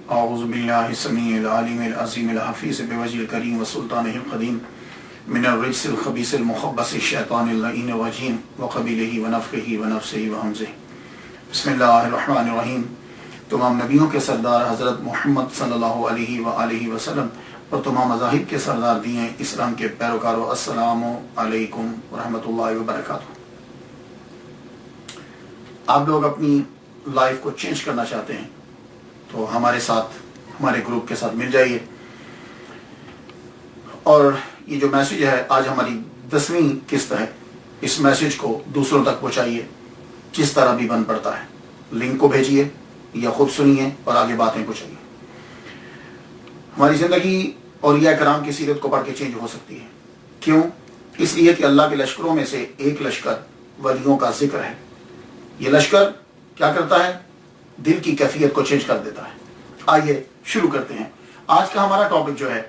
اعوذ باللہ السمیع العلیم العظیم الحفیظ بوجہ الکریم وسلطانہ القدیم من الرجس الخبیث المخبث الشیطان اللعین الرجیم وقبیلہ ونفخہ ونفسہ وہمزہ۔ بسم اللہ الرحمن الرحیم۔ تمام نبیوں کے سردار حضرت محمد صلی اللہ علیہ وآلہ وسلم اور تمام مذاہب کے سردار دین اسلام کے پیروکاروں، السلام علیکم ورحمۃ اللہ وبرکاتہ۔ آپ لوگ اپنی لائف کو چینج کرنا چاہتے ہیں تو ہمارے ساتھ، ہمارے گروپ کے ساتھ مل جائیے، اور یہ جو میسیج ہے آج ہماری 10ویں قسط ہے، اس میسیج کو دوسروں تک پہنچائیے جس طرح بھی بن پڑتا ہے۔ لنک کو بھیجیے یا خود سنیے اور آگے باتیں پہنچائیے۔ ہماری زندگی اولیاء کرام کی سیرت کو پڑھ کے چینج ہو سکتی ہے۔ کیوں؟ اس لیے کہ اللہ کے لشکروں میں سے ایک لشکر ولیوں کا ذکر ہے۔ یہ لشکر کیا کرتا ہے؟ دل کی کیفیت کو چینج کر دیتا ہے۔ آئیے شروع کرتے ہیں۔ آج کا ہمارا ٹاپک جو ہے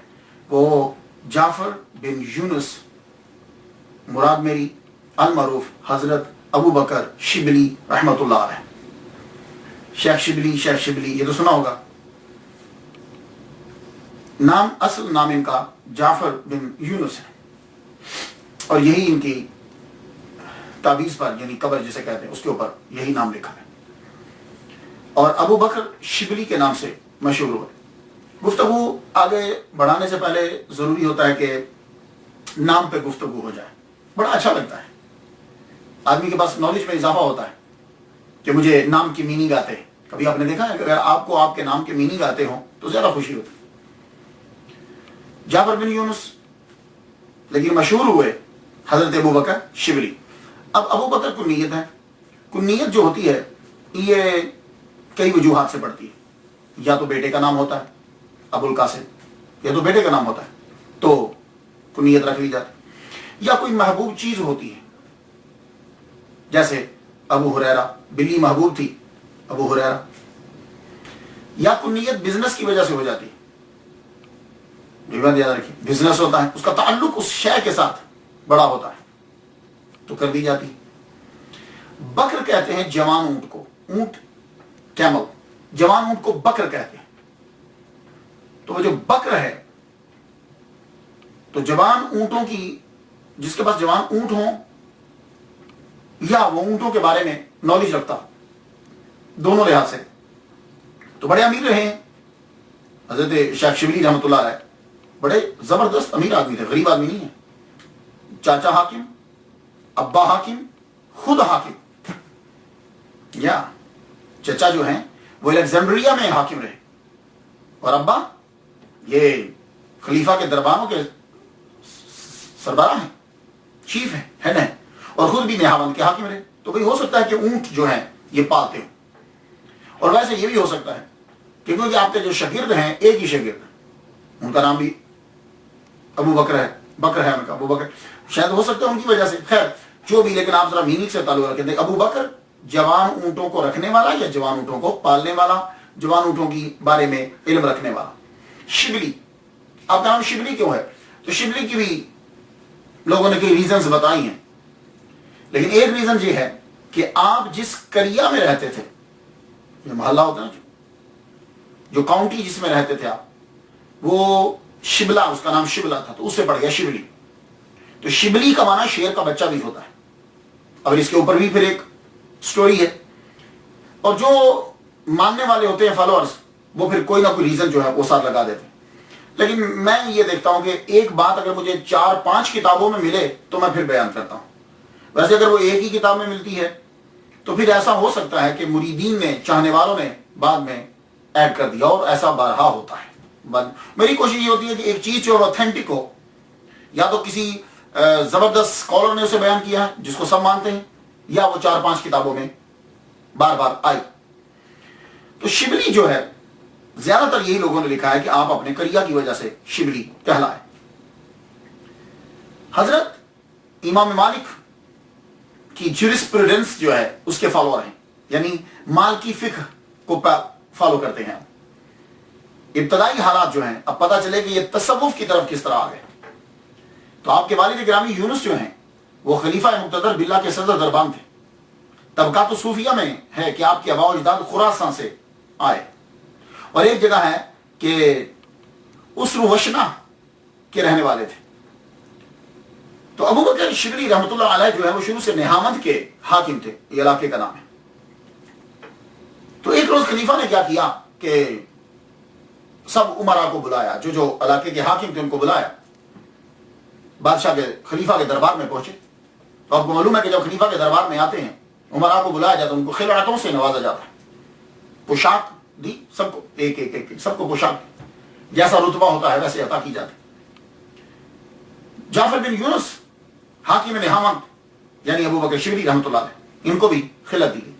وہ جعفر بن یونس، مراد میری المعروف حضرت ابو بکر شبلی رحمۃ اللہ علیہ۔ شیخ شبلی یہ تو سنا ہوگا۔ نام، اصل نام ان کا جعفر بن یونس ہے، اور یہی ان کی تعویذ پر، یعنی قبر جسے کہتے ہیں، اس کے اوپر یہی نام لکھا ہے، اور ابو بکر شبلی کے نام سے مشہور ہوئے۔ گفتگو آگے بڑھانے سے پہلے ضروری ہوتا ہے کہ نام پہ گفتگو ہو جائے، بڑا اچھا لگتا ہے۔ آدمی کے پاس نالج میں اضافہ ہوتا ہے کہ مجھے نام کی میننگ آتے ہیں۔ کبھی آپ نے دیکھا ہے کہ اگر آپ کو آپ کے نام کے میننگ آتے ہوں تو زیادہ خوشی ہوتی ہے۔ جعفر بن یونس لیکن مشہور ہوئے حضرت ابو بکر شبلی۔ اب ابو بکر کنیت ہے۔ کنیت جو ہوتی ہے یہ کئی وجوہات سے پڑتی ہے۔ یا تو بیٹے کا نام ہوتا ہے ابو القاسم، یا تو بیٹے کا نام ہوتا ہے تو کنیت رکھ لی جاتی ہے، یا کوئی محبوب چیز ہوتی ہے، جیسے ابو ہریرہ، بلی محبوب تھی ابو ہریرہ، یا کنیت بزنس کی وجہ سے ہو جاتی ہے۔ یہ بات یاد رکھیے، بزنس ہوتا ہے، اس کا تعلق اس شے کے ساتھ بڑا ہوتا ہے تو کر دی جاتی ہے۔ بکر کہتے ہیں جوان اونٹ کو، اونٹ کیمل، جوان اونٹ کو بکر کہتے ہیں۔ تو وہ جو بکر ہے تو جوان اونٹوں کی، جس کے پاس جوان اونٹ ہوں یا وہ اونٹوں کے بارے میں نالج رکھتا، دونوں لحاظ سے تو بڑے امیر رہے ہیں۔ حضرت شیخ شبلی رحمۃ اللہ علیہ بڑے زبردست امیر آدمی تھے، غریب آدمی نہیں ہے۔ چاچا حاکم، ابا حاکم، خود حاکم، یا چچا جو ہیں وہ الیگزینڈریا میں حاکم رہے، اور ابا یہ خلیفہ کے درباروں کے سربراہ ہیں، چیف ہیں، ہیڈ ہیں، اور خود بھی نہاوند کے حاکم رہے۔ تو بھئی ہو سکتا ہے کہ اونٹ جو ہیں یہ پالتے ہوں، اور ویسے یہ بھی ہو سکتا ہے کہ کیونکہ آپ کے جو شاگرد ہیں ایک ہی شاگرد، ان کا نام بھی ابو بکر ہے، بکر ہے ان کا، ابو بکر، شاید ہو سکتا ہے ان کی وجہ سے، خیر جو بھی، لیکن آپ ذرا میننگ سے تعلق رکھیں۔ ابو بکر جوان اونٹوں کو رکھنے والا یا جوان اونٹوں کو پالنے والا، جوان اونٹوں کی بارے میں علم رکھنے والا۔ شبلی، آپ کا نام شبلی کیوں ہے؟ تو شبلی کی بھی لوگوں نے کئی ریزنز بتائی ہیں، لیکن ایک ریزن یہ ہے کہ آپ جس کریا میں رہتے تھے، یہ محلہ ہوتا ہے نا، جو کاؤنٹی جس میں رہتے تھے آپ، وہ شبلہ، اس کا نام شبلہ تھا، تو اس سے پڑ گیا شبلی۔ تو شبلی کا معنی شیر کا بچہ بھی ہوتا ہے، اور اس کے اوپر بھی پھر ایک سٹوری ہے، اور جو ماننے والے ہوتے ہیں فالوورز، وہ پھر کوئی نہ کوئی ریزن جو ہے وہ ساتھ لگا دیتے ہیں۔ لیکن میں یہ دیکھتا ہوں کہ ایک بات اگر مجھے 4-5 کتابوں میں ملے تو میں پھر بیان کرتا ہوں۔ ویسے اگر وہ ایک ہی کتاب میں ملتی ہے تو پھر ایسا ہو سکتا ہے کہ مریدین نے، چاہنے والوں نے بعد میں ایڈ کر دیا، اور ایسا بارہا ہوتا ہے۔ میری کوشش یہ ہوتی ہے کہ ایک چیز جو اوتھینٹک ہو، یا تو کسی زبردست اسکالر نے اسے بیان کیا ہے جس کو سب مانتے ہیں، یا وہ 4-5 کتابوں میں بار بار آئی۔ تو شبلی جو ہے، زیادہ تر یہی لوگوں نے لکھا ہے کہ آپ اپنے کریا کی وجہ سے شبلی کہلائے۔ حضرت امام مالک کی جورسپروڈنس جو ہے اس کے فالوور ہیں، یعنی مال کی فقہ کو فالو کرتے ہیں۔ ابتدائی حالات جو ہیں، اب پتہ چلے کہ یہ تصوف کی طرف کس طرح آ گئے۔ تو آپ کے والد گرامی یونس جو ہیں وہ خلیفہ مقتدر باللہ کے صدر دربان تھے۔ طبقات صوفیہ میں ہے کہ آپ کے آباء و اجداد خراسان سے آئے، اور ایک جگہ ہے کہ اسرو وشنا کے رہنے والے تھے. تو ابو بکر شبلی رحمۃ اللہ علیہ جو ہے وہ شروع سے نہامند کے حاکم تھے، یہ علاقے کا نام ہے. تو ایک روز خلیفہ نے کیا کیا کہ سب امراء کو بلایا، جو علاقے کے حاکم تھے ان کو بلایا، بادشاہ کے خلیفہ کے دربار میں پہنچے. تو آپ کو معلوم ہے کہ جب خلیفہ کے دربار میں آتے ہیں امراء کو بلایا جاتا ہے، ان کو خلعتوں سے نوازا جاتا ہے، پوشاک دی سب کو، ایک ایک ایک سب کو پوشاک جیسا رتبہ ہوتا ہے ویسے عطا کی جاتی. جعفر بن یونس حاکم نہامند یعنی ابو بکر شبلی رحمۃ اللہ علیہ، ان کو بھی خلعت دی گئی.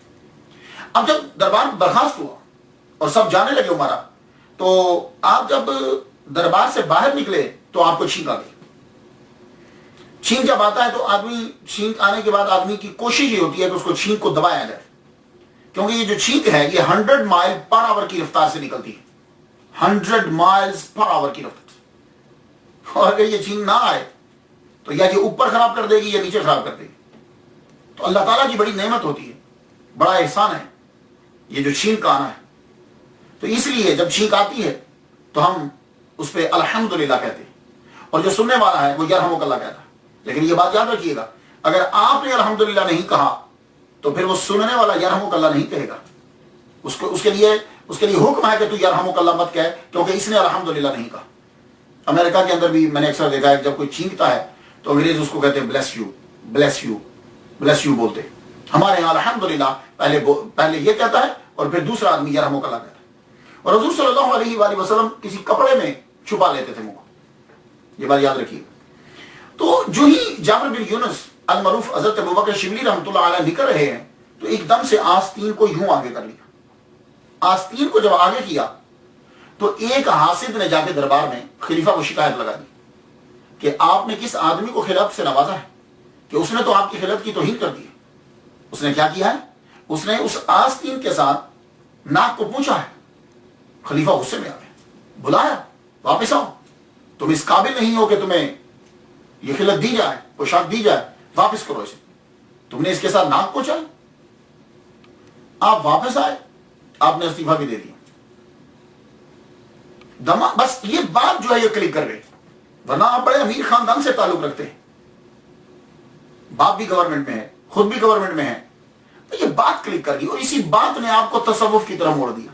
اب جب دربار برخاست ہوا اور سب جانے لگے امراء، تو آپ جب دربار سے باہر نکلے تو آپ کو چھینک آ گئی. چھینک جب آتا ہے تو آدمی، چھینک آنے کے بعد آدمی کی کوشش یہ ہوتی ہے کہ اس کو چھینک کو دبایا جائے، کیونکہ یہ جو چھینک ہے یہ 100 مائل پر آور کی رفتار سے نکلتی ہے. 100 مائلز پر آور کی رفتار، اور اگر یہ چھینک نہ آئے تو یا یہ اوپر خراب کر دے گی یا نیچے خراب کر دے گی. تو اللہ تعالیٰ کی بڑی نعمت ہوتی ہے، بڑا احسان ہے یہ جو چھینک کا آنا ہے. تو اس لیے جب چھینک آتی ہے تو ہم اس پہ الحمدللہ کہتے ہیں، اور جو سننے والا ہے وہ یرحمک اللہ کہتا ہے. لیکن یہ بات یاد رکھیے گا، اگر آپ نے الحمدللہ نہیں کہا تو پھر وہ سننے والا یرحمک اللہ نہیں کہے گا. اس کے لیے حکم ہے کہ تو یرحمک اللہ مت کہے، کیونکہ اس نے الحمدللہ نہیں کہا. امریکہ کے اندر بھی میں نے اکثر دیکھا ہے جب کوئی چھینکتا ہے تو انگریز اس کو کہتے ہیں bless you, bless you, bless you بولتے. ہمارے یہاں الحمدللہ پہلے یہ کہتا ہے اور پھر دوسرا آدمی یرحمک اللہ کہتا ہے. اور حضور صلی اللہ علیہ وآلہ وسلم کسی کپڑے میں چھپا لیتے تھے منہ کو، یہ بات یاد رکھیے. تو جو ہی جعفر بن یونس المعروف حضرت ابوبکر شبلی رحمۃ اللہ علیہ نکل رہے ہیں تو ایک دم سے آستین کو یوں آگے کر لیا. آستین کو جب آگے کیا تو ایک حاسد نے جا کے دربار میں خلیفہ کو شکایت لگا دی کہ آپ نے کس آدمی کو خلعت سے نوازا ہے کہ اس نے تو آپ کی خلعت کی توہین کر دی ہے. اس نے کیا کیا ہے؟ اس نے اس آستین کے ساتھ ناک کو پوچھا ہے. خلیفہ غصے میں آ گئے، بلایا، واپس آؤ، تم اس قابل نہیں ہو کہ تمہیں یہ خلعت دی جائے، پوشاک دی جائے، واپس کرو اسے. تم نے اس کے ساتھ ناک پوچھا. آپ واپس آئے، آپ نے استعفیٰ بھی دے دیا. بس یہ بات جو ہے یہ کلک کر گئی، ورنہ آپ بڑے امیر خاندان سے تعلق رکھتے ہیں، باپ بھی گورنمنٹ میں ہے، خود بھی گورنمنٹ میں ہے، تو یہ بات کلک کر گئی اور اسی بات نے آپ کو تصوف کی طرف موڑ دیا.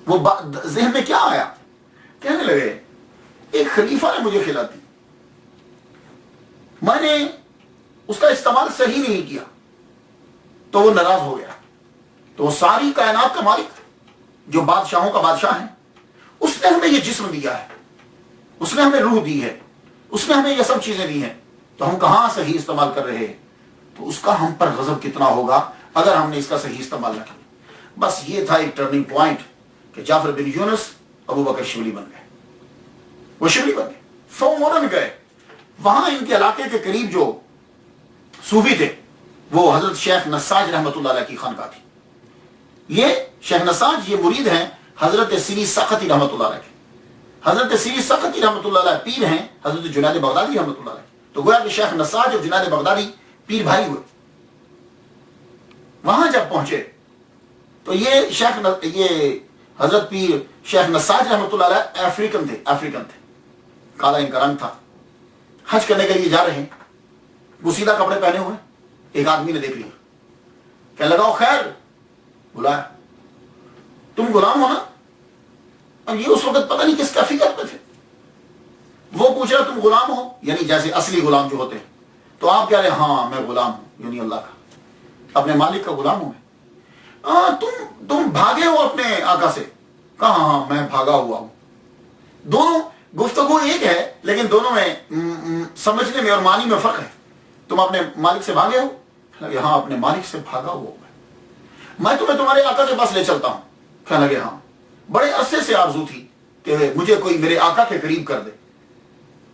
وہ ذہن میں کیا آیا؟ کہنے لگے ایک خلیفہ نے مجھے خلعت دی، میں نے اس کا استعمال صحیح نہیں کیا تو وہ ناراض ہو گیا. تو وہ ساری کائنات کا مالک جو بادشاہوں کا بادشاہ ہے، اس نے ہمیں یہ جسم دیا ہے، اس نے ہمیں روح دی ہے، اس نے ہمیں یہ سب چیزیں دی ہیں، تو ہم کہاں صحیح استعمال کر رہے ہیں؟ تو اس کا ہم پر غضب کتنا ہوگا اگر ہم نے اس کا صحیح استعمال نہ کیا. بس یہ تھا ایک ٹرننگ پوائنٹ کہ جعفر بن یونس ابو بکر شبلی بن گئے. وہ شبلی بن گئے، فوراً گئے. وہاں ان کے علاقے کے قریب جو صوفی تھے وہ حضرت شیخ نساج رحمۃ اللہ علیہ کی خانقاہ تھی. یہ شیخ نساج یہ مرید ہیں حضرت سری سختی رحمۃ اللہ علیہ کے. حضرت سری سختی رحمۃ اللہ علیہ پیر ہیں حضرت جنید بغدادی رحمۃ اللہ علیہ. تو گویا کہ شیخ نساج اور جنید بغدادی پیر بھائی ہوئے. وہاں جب پہنچے تو یہ حضرت پیر شیخ نساج رحمۃ اللہ علیہ افریقن تھے، کالا ان کا رنگ تھا. حج کرنے کے لیے جا رہے ہیں، وہ سیدھا کپڑے پہنے ہوئے. ایک آدمی نے دیکھ لیا، کہنے لگا خیر، بلایا، تم غلام ہو نا؟ اب یہ اس وقت پتہ نہیں کس کا فکر پہ تھے. وہ پوچھ رہا تم غلام ہو، یعنی جیسے اصلی غلام جو ہوتے ہیں. تو آپ کہہ رہے ہاں میں غلام ہوں، یعنی اللہ کا، اپنے مالک کا غلام ہوں میں. تم بھاگے ہو اپنے آقا سے؟ کہا ہاں میں بھاگا ہوا ہوں. دونوں گفتگو ایک ہے لیکن دونوں میں سمجھنے میں اور معنی میں فرق ہے. تم اپنے مالک سے بھاگے ہو؟ ہاں اپنے مالک سے بھاگا ہوا ہوں میں تمہیں تمہارے آقا کے پاس لے چلتا ہوں. کہنے لگے ہاں، بڑے عرصے سے آرزو تھی کہ مجھے کوئی میرے آقا کے قریب کر دے.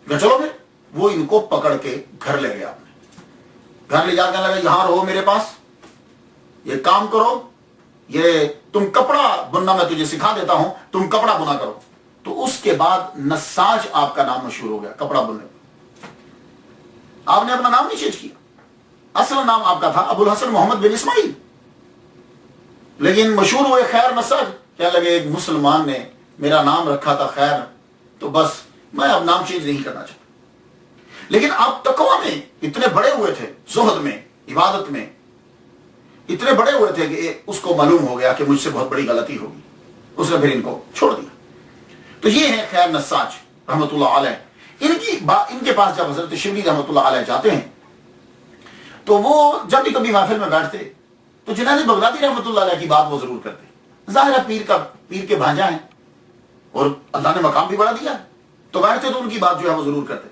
کہ چلو پھر. وہ ان کو پکڑ کے گھر لے گیا. گھر لے جا کر لگا یہاں رہو میرے پاس، یہ کام کرو، یہ تم کپڑا بننا میں تجھے سکھا دیتا ہوں، تم کپڑا بنا کرو. تو اس کے بعد نساج آپ کا نام مشہور ہو گیا کپڑا بننے پر. آپ نے اپنا نام نہیں چینج کیا، اصل نام آپ کا تھا ابو الحسن محمد بن اسماعیل، لیکن مشہور ہوئے خیر نساج. کہنے لگے ایک مسلمان نے میرا نام رکھا تھا خیر، تو بس میں اب نام چینج نہیں کرنا چاہتا. لیکن آپ تقوی میں اتنے بڑے ہوئے تھے، زہد میں، عبادت میں اتنے بڑے ہوئے تھے کہ اس کو معلوم ہو گیا کہ مجھ سے بہت بڑی غلطی ہوگی، اس نے پھر ان کو چھوڑ دیا. تو یہ ہے خیر نساج رحمۃ اللہ علیہ. ان کے پاس جب حضرت شبلی رحمۃ اللہ علیہ جاتے ہیں تو وہ جب بھی کبھی محفل میں بیٹھتے تو جنید بغدادی رحمۃ اللہ علیہ کی بات وہ ضرور کرتے. ظاہر ہے پیر کے بھانجا ہیں اور اللہ نے مقام بھی بڑھا دیا ہے، تو بیٹھتے تو ان کی بات جو ہے وہ ضرور کرتے.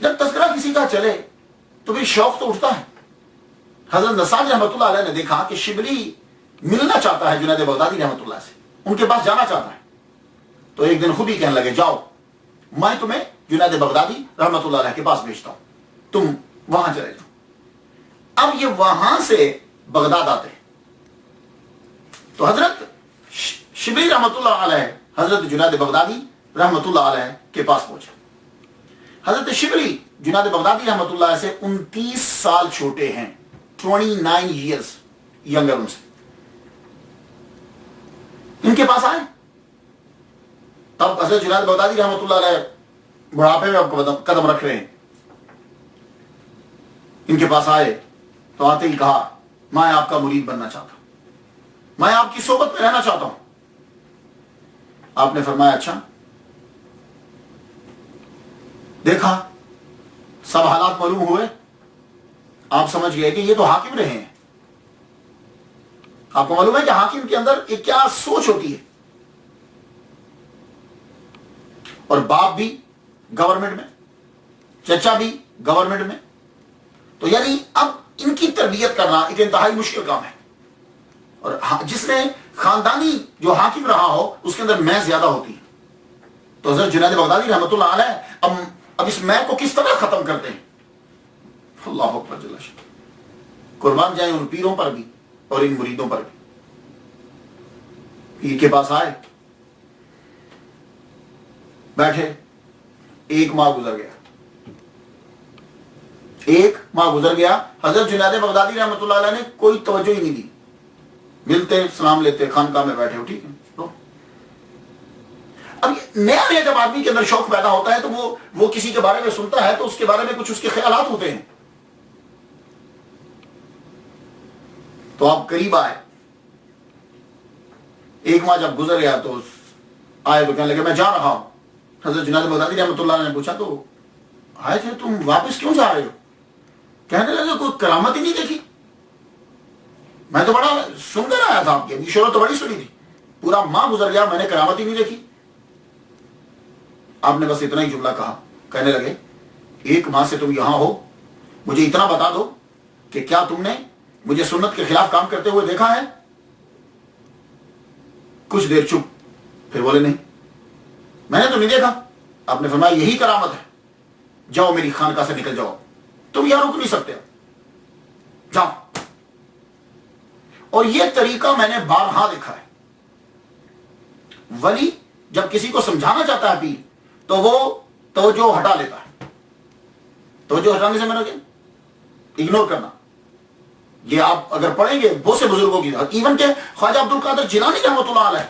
جب تذکرہ کسی کا چلے تو پھر شوق تو اٹھتا ہے. حضرت نساج رحمۃ اللہ علیہ نے دیکھا کہ شبلی ملنا چاہتا ہے جنید بغدادی رحمۃ اللہ سے، ان کے پاس جانا چاہتا ہے. تو ایک دن خود ہی کہنے لگے جاؤ میں تمہیں جنید بغدادی رحمۃ اللہ علیہ کے پاس بھیجتا ہوں، تم وہاں چلے جاؤ. اب یہ وہاں سے بغداد آتے ہیں تو حضرت شبلی رحمۃ اللہ علیہ حضرت جنید بغدادی رحمۃ اللہ علیہ کے پاس پہنچے. حضرت شبلی جنید بغدادی رحمۃ اللہ علیہ سے 29 سال چھوٹے ہیں، 29 years younger ان سے. ان کے پاس آئے تب حضرت جنید بغدادی رحمۃ اللہ علیہ بڑھاپے میں قدم رکھ رہے ہیں. ان کے پاس آئے تو آتے ہی کہا میں آپ کا مرید بننا چاہتا ہوں، میں آپ کی صحبت میں رہنا چاہتا ہوں. آپ نے فرمایا اچھا. دیکھا سب حالات معلوم ہوئے، آپ سمجھ گئے کہ یہ تو حاکم رہے ہیں. آپ کو معلوم ہے کہ حاکم کے اندر ایک کیا سوچ ہوتی ہے، اور باپ بھی گورنمنٹ میں، چچا بھی گورنمنٹ میں. تو یعنی اب ان کی تربیت کرنا ایک انتہائی مشکل کام ہے. اور جس نے خاندانی جو حاکم رہا ہو اس کے اندر میں زیادہ ہوتی ہے. تو حضرت جنید بغدادی رحمۃ اللہ علیہ اب اس میں کو کس طرح ختم کرتے ہیں. اللہ اکبر جل شانہ. قربان جائیں ان پیروں پر بھی اور ان مریدوں پر بھی. پیر کے پاس آئے، بیٹھے، ایک ماہ گزر گیا. ایک ماہ گزر گیا، حضرت جنید بغدادی رحمۃ اللہ علیہ نے کوئی توجہ ہی نہیں دی. ملتے سلام لیتے، خانقاہ میں بیٹھے ہو، ٹھیک ہے. اب نیا جب آدمی کے اندر شوق پیدا ہوتا ہے تو وہ کسی کے بارے میں سنتا ہے تو اس کے بارے میں کچھ اس کے خیالات ہوتے ہیں. تو آپ قریب آئے. ایک ماہ جب گزر گیا تو آئے تو کہنے لگے میں جا رہا ہوں. حضرت جنید بغدادی رحمۃ اللہ علیہ نے پوچھا تو آئے تھے تم واپس کیوں جا رہے ہو؟ کہنے لگے کوئی کرامت ہی نہیں دیکھی. میں تو بڑا سن کر آیا تھا، آپ کی شروع تو بڑی سنی تھی، پورا ماہ گزر گیا میں نے کرامت ہی نہیں دیکھی. آپ نے بس اتنا ہی جملہ کہا. کہنے لگے ایک ماہ سے تم یہاں ہو، مجھے اتنا بتا دو کہ کیا تم نے مجھے سنت کے خلاف کام کرتے ہوئے دیکھا ہے؟ کچھ دیر چپ، پھر بولے نہیں میں نے تو نہیں دیکھا. آپ نے فرمایا یہی کرامت ہے، جاؤ میری خانقاہ سے نکل جاؤ، تم یہاں رک نہیں سکتے، جاؤ. اور یہ طریقہ میں نے بارہا دیکھا ہے. ولی جب کسی کو سمجھانا چاہتا ہے پیر تو وہ توجہ ہٹا لیتا ہے. توجہ ہٹانے سے میں نے اگنور کرنا. یہ آپ اگر پڑھیں گے بہت سے بزرگوں کی، ایون کہ خواجہ عبد القادر جیلانی رحمۃ اللہ علیہ،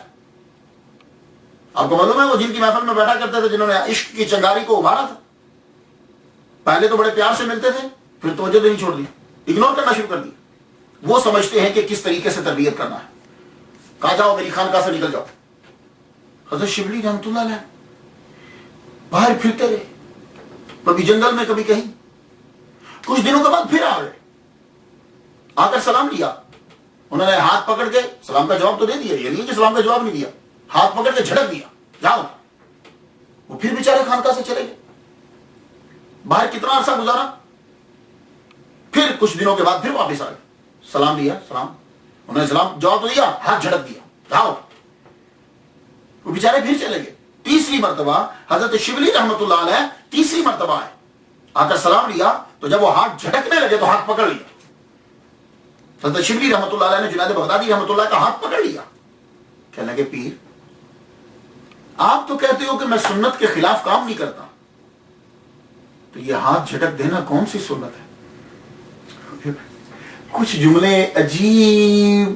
آپ کو معلوم ہے وہ جن کی محفل میں بیٹھا کرتے تھے، جنہوں نے عشق کی چنگاری کو ابھارا تھا. پہلے تو بڑے پیار سے ملتے تھے، پھر توجہ دینی چھوڑ دی، اگنور کرنا شروع کر دی. وہ سمجھتے ہیں کہ کس طریقے سے تربیت کرنا ہے. کہا جاؤ میری خانقاہ سے نکل جاؤ. حضرت شبلی رحمۃ اللہ علیہ باہر پھرتے رہے، کبھی جنگل میں کبھی کہیں. کچھ دنوں کے بعد پھر آ گئے، آ کر سلام لیا. انہوں نے ہاتھ پکڑ کے سلام کا جواب تو دے دیا، یہ نہیں کہ سلام کا جواب نہیں دیا، ہاتھ پکڑ کے جھڑک دیا جاؤ. وہ پھر بیچارے خانقاہ سے چلے گئے. باہر کتنا عرصہ گزارا، پھر کچھ دنوں کے بعد پھر واپس آ گئے. سلام لیا، سلام، انہوں نے سلام جواب تو دیا، ہاتھ جھڑک دیا جاؤ. وہ بیچارے پھر چلے گئے. تیسری مرتبہ حضرت شبلی رحمۃ اللہ علیہ تیسری مرتبہ آئے، آ کر سلام لیا تو جب وہ ہاتھ جھٹکنے لگے تو ہاتھ پکڑ لیا. حضرت شبلی رحمۃ اللہ علیہ نے جنید بغدادی رحمۃ اللہ کا ہاتھ پکڑ لیا. کہنے لگے پیر آپ تو کہتے ہو کہ میں سنت کے خلاف کام نہیں کرتا، تو یہ ہاتھ جھٹک دینا کون سی سنت ہے؟ کچھ جملے عجیب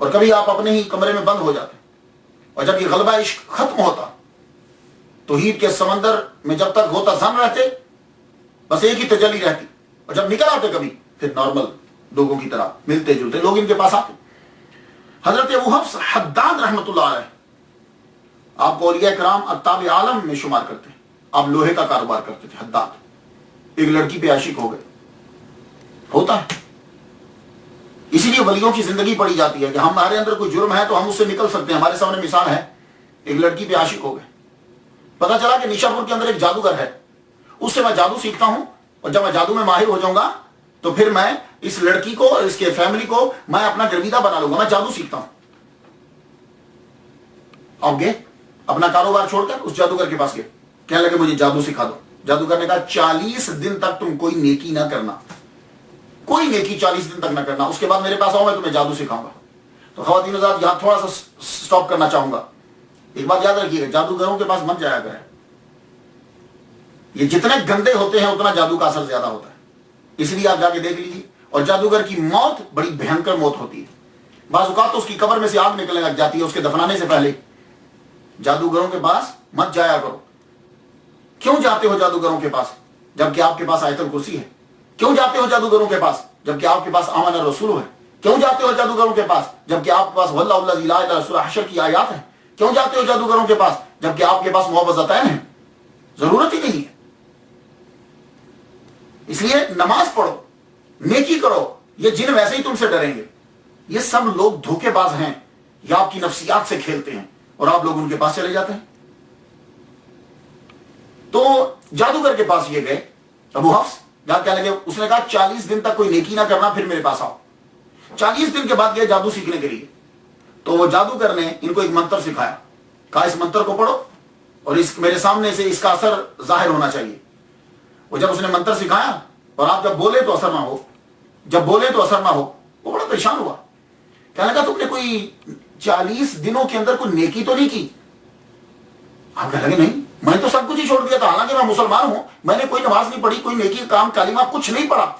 اور کبھی آپ اپنے ہی کمرے میں بند ہو جاتے. اور جب یہ غلبہ عشق ختم ہوتا توحید کے سمندر میں جب تک ہوتا زن رہتے, بس ایک ہی تجلی رہتی, اور جب نکل آتے کبھی پھر نارمل لوگوں کی طرح ملتے جلتے لوگ ان کے پاس آتے. حضرت ابو حفص حداد رحمۃ اللہ علیہ, آپ کو اولیاء کرام اقطاب عالم میں شمار کرتے ہیں. آپ لوہے کا کاروبار کرتے تھے. حداد ایک لڑکی پہ عاشق ہو گئے, ہوتا ہے. اسی لیے ولیوں کی زندگی پڑی جاتی ہے کہ ہمارے اندر کوئی جرم ہے تو ہم اس سے نکل سکتے ہیں. ہمارے سامنے مثال ہے, ایک لڑکی پہ عاشق ہو گئے, پتا چلا کہ نیشاپور کے اندر ایک جادوگر ہے, اس سے میں جادو سیکھتا ہوں, اور جب میں جادو میں ماہر ہو جاؤں گا تو پھر میں اس لڑکی کو, اس کے فیملی کو میں اپنا گرویدہ بنا لوں گا. میں جادو سیکھتا ہوں. آپ گئے اپنا کاروبار چھوڑ کر اس جادوگر کے پاس گئے, کہنے لگے مجھے جادو سکھا دو. جادوگر نے کہا 40 دن تک تم کوئی نیکی نہ کرنا, کوئی نیکی 40 دن تک نہ کرنا, اس کے بعد میرے پاس آؤ, میں تمہیں جادو سکھاؤں گا. تو خواتین حضرات یہاں تھوڑا سا سٹاپ کرنا چاہوں گا. ایک بات یاد رکھیے گا, جادوگروں کے پاس مت جایا کریں. یہ جتنے گندے ہوتے ہیں اتنا جادو کا اثر زیادہ ہوتا ہے, اس لیے آپ جا کے دیکھ لیجیے. اور جادوگر کی موت بڑی بھینکر موت ہوتی ہے. بعض اوقات تو اس کی قبر میں سے آگ نکلنے لگ جاتی ہے اس کے دفنانے سے پہلے. جادوگروں کے پاس مت جایا کرو. کیوں جاتے ہو جادوگروں کے پاس جبکہ آپ کے پاس آیت الکرسی ہے؟ کیوں جاتے ہو جادوگروں کے پاس جبکہ آپ کے پاس آمن الرسول ہے؟ کیوں جاتے ہو جادوگروں کے پاس جبکہ آپ کے پاس واللہ الذی لا الہ الا هو حشر کی آیات ہیں؟ کیوں جاتے ہو جادوگروں کے پاس جبکہ آپ کے پاس معوذتین ہیں؟ ضرورت ہی نہیں ہے. اس لیے نماز پڑھو, نیکی کرو. یہ جن ویسے ہی تم سے ڈریں گے. یہ سب لوگ دھوکے باز ہیں, یا آپ کی نفسیات سے کھیلتے ہیں اور آپ لوگ ان کے پاس چلے جاتے ہیں. تو جادوگر کے پاس یہ گئے ابو حفص, جا کہنے لگے, اس نے کہا 40 دن تک کوئی نیکی نہ کرنا, پھر میرے پاس آؤ. 40 دن کے بعد گئے جادو سیکھنے کے لیے. تو وہ جادوگر نے ان کو ایک منتر سکھایا, کہا اس منتر کو پڑھو اور اس میرے سامنے سے اس کا اثر ظاہر ہونا چاہیے. وہ جب اس نے منتر سکھایا اور آپ جب بولے تو اثر نہ ہو, جب بولے تو اثر نہ ہو, وہ بڑا پریشان ہوا. کہنے لگا تم نے کوئی 40 دنوں کے اندر کوئی نیکی تو نہیں کی؟ آپ کہنے لگے نہیں, میں تو سب کچھ ہی چھوڑ دیا تھا, حالانکہ میں مسلمان ہوں, میں نے کوئی نماز نہیں پڑھی, کوئی نیکی کام کلمہ کچھ نہیں پڑھا.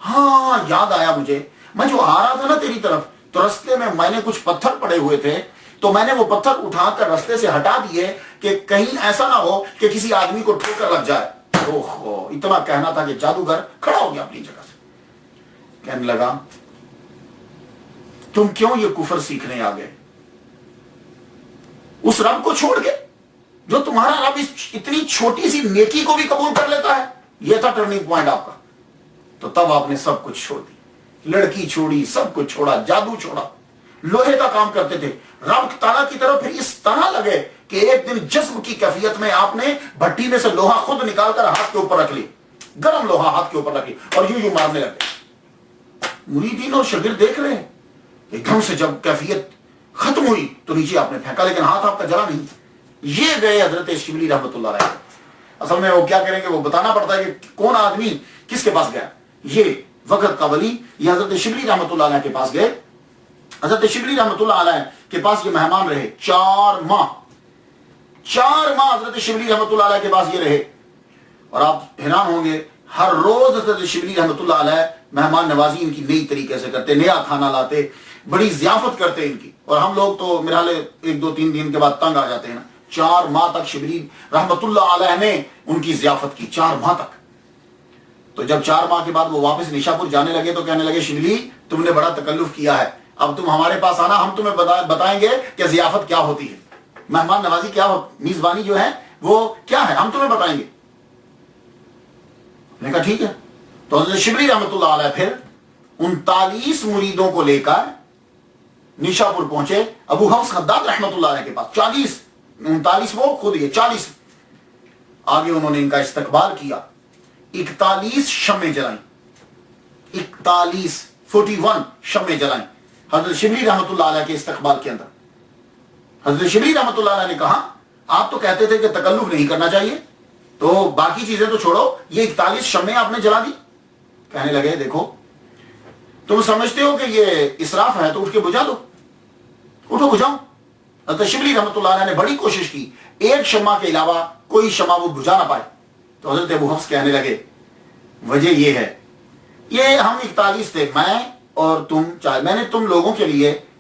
ہاں یاد آیا مجھے, میں جو آ رہا تھا نا تیری طرف تو رستے میں نے کچھ پتھر پڑے ہوئے تھے, تو میں نے وہ پتھر اٹھا کر رستے سے ہٹا دیے کہ کہیں ایسا نہ ہو کہ کسی آدمی کو ٹھوکر لگ جائے. اوہو, اتنا کہنا تھا کہ جادوگر کھڑا ہو گیا اپنی جگہ سے. کہنے لگا تم کیوں یہ کفر سیکھنے آ گئے اس رب کو چھوڑ کے جو تمہارا رب اس اتنی چھوٹی سی نیکی کو بھی قبول کر لیتا ہے؟ یہ تھا ٹرننگ پوائنٹ آپ کا. تو تب آپ نے سب کچھ چھوڑ دی, لڑکی چھوڑی, سب کچھ چھوڑا, جادو چھوڑا, لوہے کا کام کرتے تھے. رب تعالیٰ کی طرف پھر اس طرح لگے کہ ایک دن جذب کی کیفیت میں آپ نے بھٹی میں سے لوہا خود نکال کر ہاتھ کے اوپر رکھ لی, گرم لوہا ہاتھ کے اوپر رکھ لی, اور یوں مارنے لگے. مریدین اور شاگرد دیکھ رہے ہیں. ایک دم سے جب کیفیت ختم ہوئی تو نیچے آپ نے پھینکا, لیکن ہاتھ آپ کا جلا نہیں. یہ گئے حضرت شبلی رحمۃ اللہ علیہ. اصل میں وہ کیا کریں گے, وہ بتانا پڑتا ہے کہ کون آدمی کس کے پاس گیا. یہ وقت کا ولی یہ حضرت شبلی رحمۃ اللہ علیہ کے پاس گئے. حضرت شبلی رحمۃ اللہ علیہ کے پاس یہ مہمان رہے 4 ماہ. 4 ماہ حضرت شبلی رحمۃ اللہ علیہ کے پاس یہ رہے. اور آپ حیران ہوں گے, ہر روز حضرت شبلی رحمۃ اللہ علیہ مہمان نوازی ان کی نئی طریقے سے کرتے, نیا کھانا لاتے, بڑی ضیافت کرتے ان کی. اور ہم لوگ تو میرا 1-2-3 دن کے بعد تنگ آ جاتے ہیں نا. 4 ماہ تک شبلی رحمۃ اللہ علیہ نے ان کی ضیافت کی, 4 ماہ تک. تو جب 4 ماہ کے بعد وہ واپس نیشاپور جانے لگے تو کہنے لگے شبلی تم نے بڑا تکلف کیا ہے, اب تم ہمارے پاس آنا, ہم تمہیں بتائیں گے کہ ضیافت کیا ہوتی ہے, مہمان نوازی کیا ہو, میزبانی جو ہے وہ کیا ہے, ہم تمہیں بتائیں گے. نے کہا ٹھیک ہے. تو حضرت شبلی رحمۃ اللہ علیہ پھر 39 مریدوں کو لے کر نیشاپور پہنچے ابو حفص حداد رحمۃ اللہ علیہ کے پاس. 39 وہ خود یہ 40 آگے انہوں نے ان کا استقبال کیا. 41 شمیں جلائیں, 41 شمیں جلائیں حضرت شبلی رحمۃ اللہ علیہ کے استقبال کے اندر. حضرت شبلی رحمۃ اللہ علیہ نے کہا آپ تو کہتے تھے کہ تکلف نہیں کرنا چاہیے, تو باقی چیزیں تو چھوڑو, یہ 41 شمیں آپ نے جلا دی. کہنے لگے دیکھو تم سمجھتے ہو کہ یہ اسراف ہے تو اٹھ کے بجھا دو, اٹھو بجھاؤ. حضرت شبلی رحمۃ اللہ علیہ نے بڑی کوشش کی, ایک شمع کے علاوہ کوئی شمع وہ بجھا نہ پائے. تو حضرت ابو حفص کہنے لگے وجہ یہ ہے, یہ ہم 41 تھے, میں اور تم 4, میں نے تم لوگوں کے لیے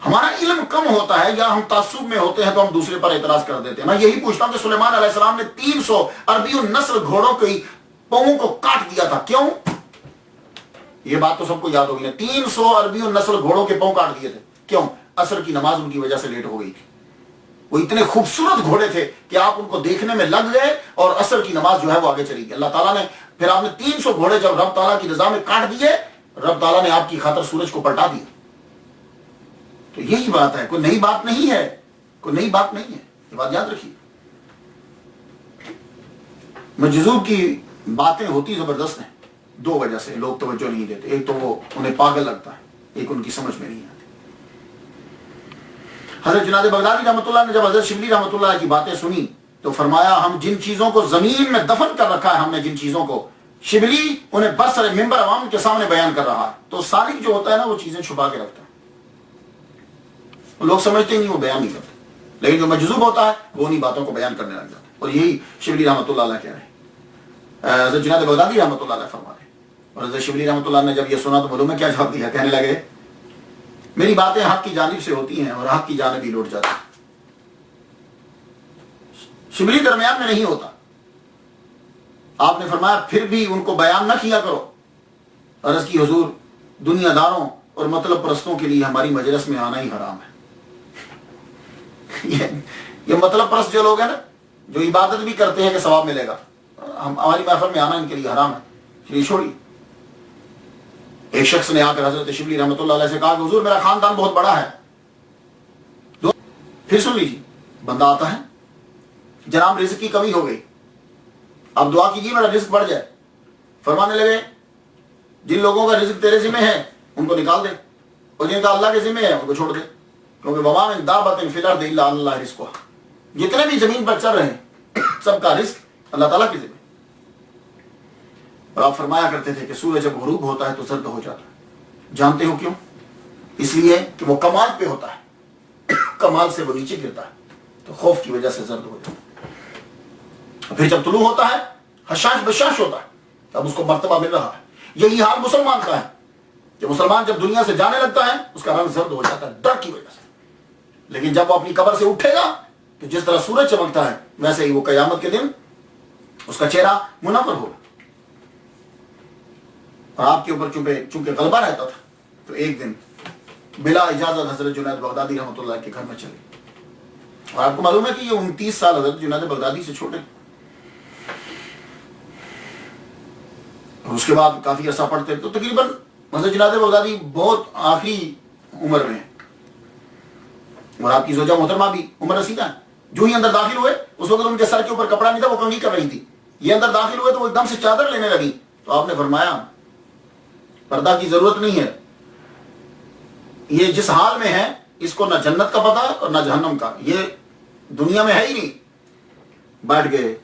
ہمارا علم کم ہوتا ہے یا ہم تعصب میں ہوتے ہیں تو ہم دوسرے پر اعتراض کر دیتے ہیں. میں یہی پوچھتا ہوں کہ سلیمان علیہ السلام نے 300 عربی النسل گھوڑوں کی پاؤں کو کاٹ دیا تھا, کیوں؟ یہ بات تو سب کو یاد ہوگی نا. 300 عربی النسل گھوڑوں کے پاؤں کاٹ دیے تھے, کیوں؟ عصر کی نماز ان کی وجہ سے لیٹ ہو گئی تھی. وہ اتنے خوبصورت گھوڑے تھے کہ آپ ان کو دیکھنے میں لگ گئے اور عصر کی نماز جو ہے وہ آگے چلی گئی. اللہ تعالیٰ نے پھر آپ نے 300 گھوڑے جب رب تعالیٰ کی رضا میں کاٹ دیے, رب تعالیٰ نے آپ کی خاطر سورج کو پلٹا دیا. تو یہی بات ہے, کوئی نئی بات نہیں ہے, کوئی نئی بات نہیں ہے, یہ بات یاد رکھیے. مجذوب کی باتیں ہوتی زبردست ہیں, 2 وجہ سے لوگ توجہ نہیں دیتے. ایک تو وہ انہیں پاگل لگتا ہے, ایک ان کی سمجھ میں نہیں آتی. حضرت جنید بغدادی رحمۃ اللہ نے جب حضرت شبلی رحمۃ اللہ کی باتیں سنی تو فرمایا ہم جن چیزوں کو زمین میں دفن کر رکھا ہے, ہم نے جن چیزوں کو, شبلی انہیں برسر ممبر عوام کے سامنے بیان کر رہا ہے. تو سالک جو ہوتا ہے نا وہ چیزیں چھپا کے رکھتا ہے, لوگ سمجھتے نہیں, وہ بیان نہیں کرتے. لیکن جو مجذوب ہوتا ہے وہ انہی باتوں کو بیان کرنے لگ جاتا ہے. اور یہی شبلی رحمۃ اللہ علیہ کہہ رہے ہیں, حضرت جنید بغدادی رحمۃ اللہ علیہ فرما رہے ہیں. اور حضرت شبلی رحمۃ اللہ نے جب یہ سنا تو معلوم ہے کیا جواب دیا, کہنے لگے میری باتیں حق کی جانب سے ہوتی ہیں اور حق کی جانب ہی لوٹ جاتی ہیں. شبلی درمیان میں نہیں ہوتا. آپ نے فرمایا پھر بھی ان کو بیان نہ کیا کرو. عرض کی حضور دنیا داروں اور مطلب پرستوں کے لیے ہماری مجلس میں آنا ہی حرام ہے. یہ مطلب پرست جو لوگ ہیں نا, جو عبادت بھی کرتے ہیں کہ ثواب ملے گا, ہماری محفل میں آنا ان کے لیے حرام ہے, چلیے چھوڑیے. ایک شخص نے آ کر حضرت شبلی رحمۃ اللہ علیہ سے کہا کہ حضور میرا خاندان بہت بڑا ہے. پھر سن لیجیے, بندہ آتا ہے, جناب رزق کی کمی ہو گئی, آپ دعا کیجیے میرا رزق بڑھ جائے. فرمانے لگے جن لوگوں کا رزق تیرے ذمہ ہے ان کو نکال دے, اور جن کا اللہ کے ذمہ ہے ان کو چھوڑ دے, کیونکہ وما من دابۃ فی الارض الا علی اللہ رزقها, جتنے بھی زمین پر چل رہے ہیں سب کا رزق اللہ تعالیٰ کے ذمہ. اور آپ فرمایا کرتے تھے کہ سورج جب غروب ہوتا ہے تو زرد ہو جاتا ہے. جانتے ہو کیوں؟ اس لیے کہ وہ کمال پہ ہوتا ہے, کمال سے وہ نیچے گرتا ہے تو خوف کی وجہ سے زرد ہو جاتا ہے. پھر جب طلوع ہوتا ہے حشاش بشاش ہوتا ہے, تب اس کو مرتبہ مل رہا ہے. یہی حال مسلمان کا ہے کہ مسلمان جب دنیا سے جانے لگتا ہے اس کا رنگ زرد ہو جاتا ہے ڈر کی وجہ سے. لیکن جب وہ اپنی قبر سے اٹھے گا تو جس طرح سورج چمکتا ہے ویسے ہی وہ قیامت کے دن اس کا چہرہ منور ہوگا. اور آپ کے اوپر چونکہ غلبہ رہتا تھا تو ایک دن بلا اجازت حضرت جنید بغدادی رحمۃ اللہ کے گھر میں چلے. اور آپ کو معلوم ہے کہ یہ 29 سال حضرت جنید بغدادی سے چھوٹے. اور اس کے بعد کافی عرصہ پڑھتے تو تقریباً حضرت جنید بغدادی بہت آخری عمر میں ہیں. اور آپ کی زوجہ محترمہ بھی عمر رسیدہ ہے. جو ہی اندر داخل ہوئے اس وقت ان کے سر کے اوپر کپڑا نہیں تھا, وہ کنگھی کر رہی تھی. یہ اندر داخل ہوئے تو وہ ایک دم سے چادر لینے لگی. تو آپ نے فرمایا پردہ کی ضرورت نہیں ہے, یہ جس حال میں ہے اس کو نہ جنت کا پتہ اور نہ جہنم کا, یہ دنیا میں ہے ہی نہیں. بیٹھ گئے.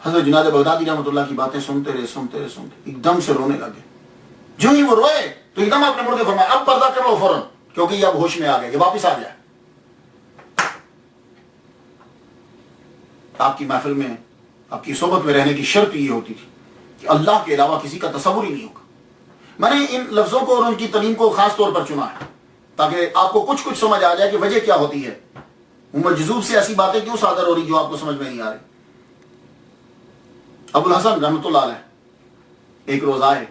حضرت جنید بغدادی رحمۃ اللہ کی باتیں سنتے رہے ایک دم سے رونے لگے. جو ہی وہ روئے تو ایک دم آپ نے مڑ کے فرمایا اب پردہ کر لو فوراً, کیونکہ یہ اب ہوش میں آ گئے, یہ واپس آ گیا. آپ کی محفل میں آپ کی صحبت میں رہنے کی شرط یہ ہوتی تھی کہ اللہ کے علاوہ کسی کا تصور ہی نہیں ہوگا. میں نے ان لفظوں کو اور ان کی تعلیم کو خاص طور پر چنا ہے تاکہ آپ کو کچھ سمجھ آ جائے کہ وجہ کیا ہوتی ہے, مجذوب سے ایسی باتیں کیوں صادر ہو رہی جو آپ کو سمجھ میں نہیں آ رہی. ابو الحسن رحمۃ اللہ علیہ ایک روز آئے,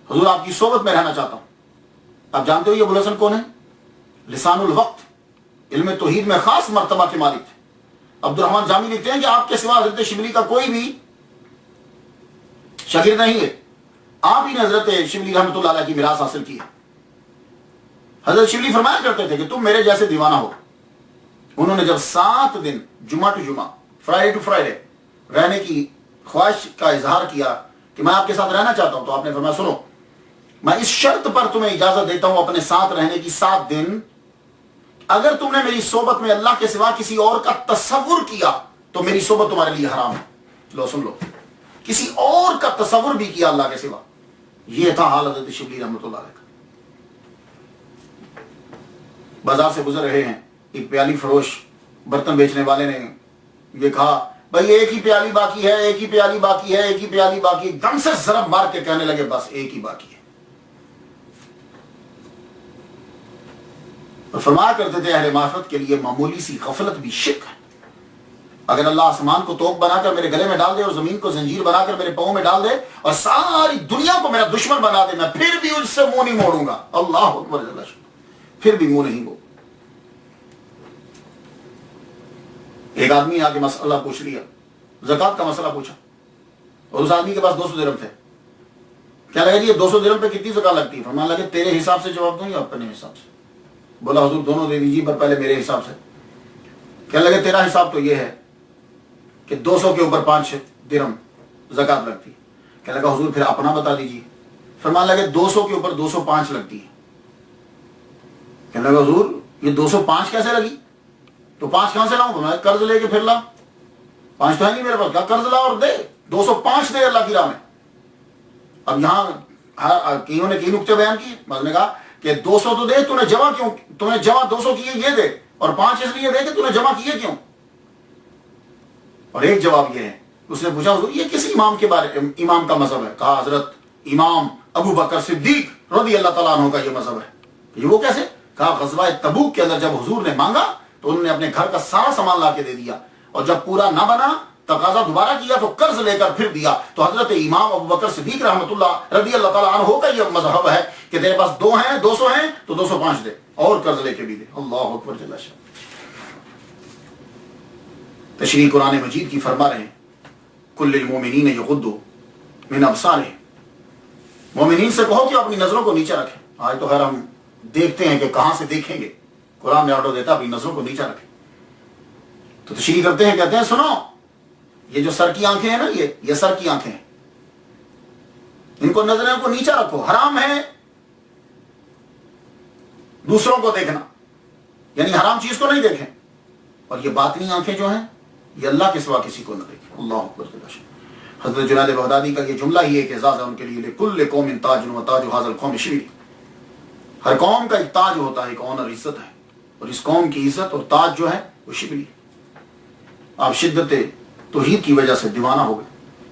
حضور آپ کی صحبت میں رہنا چاہتا ہوں. آپ جانتے ہو یہ ابو الحسن کون ہے؟ لسان الوقت, علم توحید میں خاص مرتبہ کے مالک تھے. عبد الرحمن جامی لکھتے ہیں کہ آپ کے سوا حضرت شبلی کا کوئی بھی شاگرد نہیں ہے, آپ ہی نے حضرت شبلی رحمۃ اللہ علیہ کی میراث حاصل کی ہے. حضرت شبلی فرمایا کرتے تھے کہ تم میرے جیسے دیوانہ ہو. انہوں نے جب 7 دن جمعہ ٹو جمعہ فرائیڈے ٹو فرائیڈے رہنے کی خواہش کا اظہار کیا کہ میں آپ کے ساتھ رہنا چاہتا ہوں, تو آپ نے فرمایا سنو میں اس شرط پر تمہیں اجازت دیتا ہوں اپنے ساتھ رہنے کی 7 دن, اگر تم نے میری صحبت میں اللہ کے سوا کسی اور کا تصور کیا تو میری صحبت تمہارے لیے حرام ہے. لو سن لو, کسی اور کا تصور بھی کیا اللہ کے سوا. یہ تھا حال حضرت شبلی رحمۃ اللہ علیہ کا. بازار سے گزر رہے ہیں, ایک پیالی فروش برتن بیچنے والے نے یہ کہا بھائی ایک ہی پیالی باقی ہے, ایک ہی پیالی باقی ہے, ایک ہی پیالی باقی ہے. دم سے ضرب مار کے کہنے لگے بس ایک ہی باقی ہے. اور فرمایا کرتے تھے اہل معرفت کے لیے معمولی سی غفلت بھی شرک ہے. اگر اللہ آسمان کو توق بنا کر میرے گلے میں ڈال دے اور زمین کو زنجیر بنا کر میرے پاؤں میں ڈال دے اور ساری دنیا کو میرا دشمن بنا دے, میں پھر بھی اس سے منہ نہیں موڑوں گا. اللہ اکبر جل شانہ, پھر بھی منہ نہیں موڑوں. ایک آدمی آ کے مسئلہ پوچھ لیا, زکوٰۃ کا مسئلہ پوچھا, اور اس آدمی کے پاس 200 درہم تھے. کیا لگا جی یہ 200 درہم پہ کتنی زکوٰۃ لگتی ہے؟ فرمانے لگے تیرے حساب سے جواب دوں یا اپنے حساب سے؟ بولا حضور دونوں دے دیجیے, پر پہلے میرے حساب سے. کہنے لگے تیرا حساب تو یہ ہے کہ 200 کے اوپر 5 درہم زکوٰۃ لگتی ہے. کہنے لگا حضور پھر اپنا بتا دیجیے. فرمانے لگے 200 کے اوپر 205 لگتی ہے. کہنے لگا حضور یہ 205 کیسے لگی؟ تو 5 کہاں سے لاؤں؟ فرمایا قرض لے کے پھر لا. 5 تو ہے نہیں میرے پاس. کیا قرض لا اور دے, 205 دے اللہ کی راہ میں. اب یہاں کئیوں نے کئی نقطے بیان کیے. بعض نے کہا کہ 200 تو دے, تو نے جمع کیوں, تو نے جمع 200 کیے یہ دے, اور 5 اس لیے دے کہ تو نے جمع کیے کیوں. اور ایک جواب یہ ہے, اس نے پوچھا حضور یہ کس امام کے بارے امام کا مذہب ہے؟ کہا حضرت امام ابو بکر صدیق رضی اللہ تعالیٰ عنہ کا یہ مذہب ہے. یہ وہ کیسے؟ کہا غزوہ تبوک کے اندر جب حضور نے مانگا تو انہوں نے اپنے گھر کا سارا سامان لا کے دے دیا, اور جب پورا نہ بنا تقاضا دوبارہ کیا تو قرض لے کر پھر دیا. تو حضرت امام ابو بکر صدیق رحمۃ اللہ رضی اللہ تعالیٰ عنہ کا یہ مذہب ہے کہ تیرے پاس 200 ہیں تو 205 دے, اور قرض لے کے بھی دے. اللہ اکبر جل شانہ. تشریح قرآن مجید کی فرما رہے ہیں کل المومنین یغضوا من ابصارہم, مومنین سے کہو کہ اپنی نظروں کو نیچے رکھیں. آج تو خیر ہم دیکھتے ہیں کہ کہاں سے دیکھیں گے, قرآن نے آرڈر دیتا اپنی نظروں کو نیچے رکھیں. تو تشریح کرتے ہیں, کہتے ہیں سنو یہ جو سر کی آنکھیں ہیں نا, یہ سر کی آنکھیں ہیں, ان کو نظروں کو نیچے رکھو. حرام ہے دوسروں کو دیکھنا, یعنی حرام چیز کو نہیں دیکھیں. اور یہ باطنی آنکھیں جو ہیں یہ اللہ کے سوا کسی کو نہ دیکھیں. اللہ اکبر. حضرت جنید بغدادی کا یہ جملہ ہی ایک اعزاز ہے ان کے لیے, لکل قوم تاج و تاج ھذا القوم شبلی. ہر قوم کا ایک تاج ہوتا ہے, ایک آنر عزت ہے, اور اس قوم کی عزت اور تاج جو ہے وہ شبلی. آپ شدت توحید کی وجہ سے دیوانہ ہو گئے,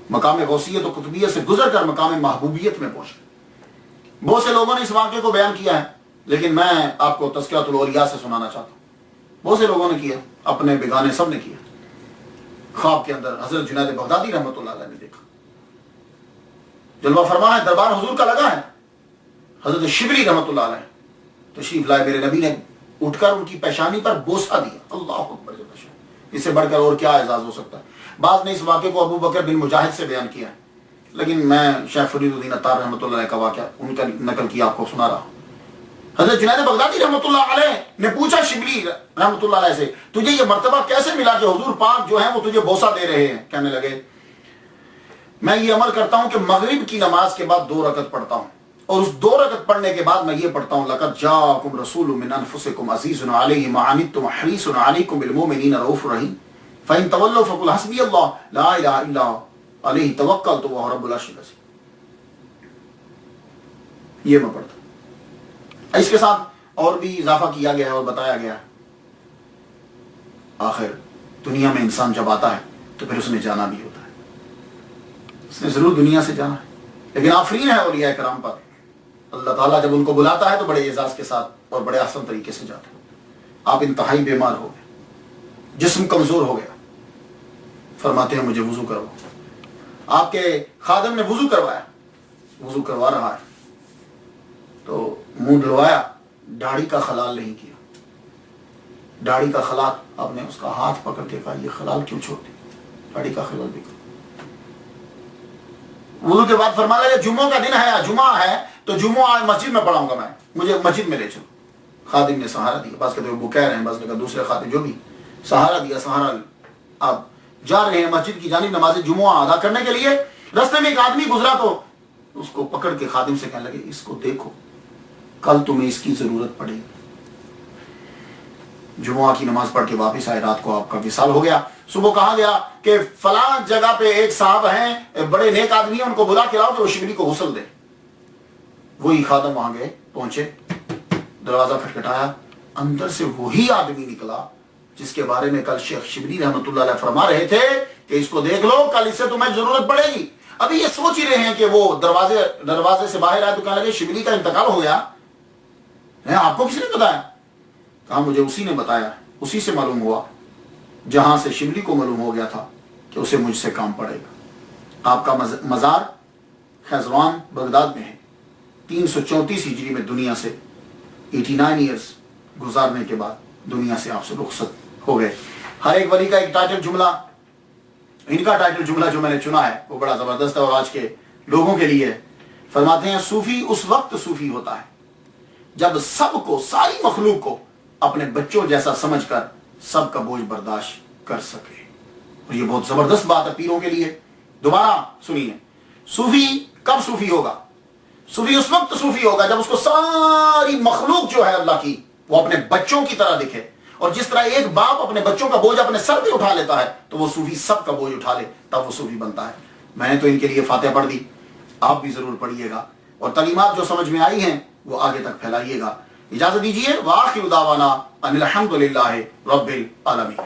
مقام غوثیت و قطبیت سے گزر کر مقام محبوبیت میں پہنچ گئے. بہت سے لوگوں نے اس واقعے کو بیان کیا ہے, لیکن میں آپ کو تذکرۃ الاولیاء سے سنانا چاہتا ہوں. بہت سے لوگوں نے کیا, اپنے بیگانے سب نے کیا. خواب کے اندر حضرت جنید بغدادی رحمۃ اللہ علیہ نے دیکھا, جلوہ فرما ہے, دربار حضور کا لگا ہے. حضرت شبلی رحمۃ اللہ علیہ تشریف لائے, میرے نبی نے اٹھ کر ان کی پیشانی پر بوسہ دیا. اللہ اکبر. اس سے بڑھ کر اور کیا اعزاز ہو سکتا ہے. بعض نے اس واقعے کو ابو بکر بن مجاہد سے بیان کیا ہے, لیکن میں شیخ فرید الدین عطار رحمۃ اللہ علیہ کا واقعہ ان کا نقل کیا آپ کو سنا رہا ہوں. حضرت جنید بغدادی رحمۃ اللہ علیہ نے پوچھا شبلی رحمۃ اللہ علیہ سے, تجھے یہ مرتبہ کیسے ملا کہ حضور پاک جو ہیں وہ تجھے بوسہ دے رہے ہیں؟ کہنے لگے میں یہ عمل کرتا ہوں کہ مغرب کی نماز کے بعد 2 رکعت پڑھتا ہوں, اور اس 2 رکعت پڑھنے کے بعد میں یہ پڑھتا ہوں لقد جاءکم رسول من انفسکم عزیز علیہ ما عنتم حریص علیکم بالمؤمنین رؤوف رحیم فإن تولوا فقل حسبی اللہ لا الہ الا هو علیہ توکلت وهو رب العرش العظیم. یہ میں پڑھتا ہوں. اس کے ساتھ اور بھی اضافہ کیا گیا ہے اور بتایا گیا ہے, آخر دنیا میں انسان جب آتا ہے تو پھر اس نے جانا بھی ہوتا ہے. اس نے ضرور دنیا سے جانا ہے, لیکن آفرین ہے اولیاء کرام پر. اللہ تعالیٰ جب ان کو بلاتا ہے تو بڑے اعزاز کے ساتھ اور بڑے آسان طریقے سے جاتے ہیں. آپ انتہائی بیمار ہو گئے, جسم کمزور ہو گیا, فرماتے ہیں مجھے وضو کرو. آپ کے خادم نے وضو کروایا, وضو کروا رہا ہے تو منہ دھلوایا, داڑھی کا خلال نہیں کیا. داڑھی کا خلال, آپ نے اس کا ہاتھ پکڑ کے کہا یہ خلال کیوں چھوڑ دی, داڑھی کا خلال بھی کرو. وضو کے بعد فرمایا کہ جمعہ کا دن ہے, جمعہ ہے تو جمعہ آج مسجد میں پڑھاؤں گا, میں مجھے مسجد میں لے چلو. خادم نے سہارا دیا, بعض کہتے ہیں وہ بکیر ہیں, بعض نے کہا دوسرے خادم, جو بھی سہارا دیا. سہارا آپ جا رہے ہیں مسجد کی جانب نماز جمعہ ادا کرنے کے لیے. راستے میں ایک آدمی گزرا تو اس کو پکڑ کے خادم سے کہنے لگے اس کو دیکھو, کل تمہیں اس کی ضرورت پڑے گی. جمعہ کی نماز پڑھ کے واپس آئے, رات کو آپ کا وصال ہو گیا. صبح کہا گیا کہ فلاں جگہ پہ ایک صاحب ہیں, بڑے نیک آدمی ہیں, ان کو بلا کے لاؤ کہ وہ شبلی کو غسل دے. وہی خادم وہاں گئے, پہنچے, دروازہ کھٹکھٹایا, اندر سے وہی آدمی نکلا جس کے بارے میں کل شیخ شبلی رحمۃ اللہ علیہ فرما رہے تھے کہ اس کو دیکھ لو, کل اس سے تمہیں ضرورت پڑے گی. ابھی یہ سوچ ہی رہے ہیں کہ وہ دروازے سے باہر آئے تو کہنے لگے شبلی کا انتقال ہو گیا, آپ کو کس نے بتایا؟ کہا مجھے اسی نے بتایا، اسی سے معلوم ہوا جہاں سے شبلی کو معلوم ہو گیا تھا کہ اسے مجھ سے کام پڑے گا۔ آپ کا مزار خیزران بغداد میں ہے۔ 334 ہجری میں دنیا سے 89 ایئرز گزارنے کے بعد دنیا سے آپ سے رخصت ہو گئے۔ ہر ایک ولی کا ایک ٹائٹل جملہ، ان کا ٹائٹل جملہ جو میں نے چنا ہے وہ بڑا زبردست ہے اور آج کے لوگوں کے لیے۔ فرماتے ہیں صوفی اس وقت صوفی ہوتا ہے جب سب کو، ساری مخلوق کو اپنے بچوں جیسا سمجھ کر سب کا بوجھ برداشت کر سکے۔ اور یہ بہت زبردست بات ہے پیروں کے لیے۔ دوبارہ سنیے، صوفی کب صوفی ہوگا؟ صوفی اس وقت صوفی ہوگا جب اس کو ساری مخلوق جو ہے اللہ کی وہ اپنے بچوں کی طرح دکھے، اور جس طرح ایک باپ اپنے بچوں کا بوجھ اپنے سر پہ اٹھا لیتا ہے تو وہ صوفی سب کا بوجھ اٹھا لے، تب وہ صوفی بنتا ہے۔ میں نے تو ان کے لیے فاتحہ پڑھ دی، آپ بھی ضرور پڑھیے گا اور تعلیمات جو سمجھ میں آئی ہیں وہ آگے تک پھیلائیے گا۔ اجازت دیجیے، وآخر دعوانا ان الحمد للہ رب العالمین۔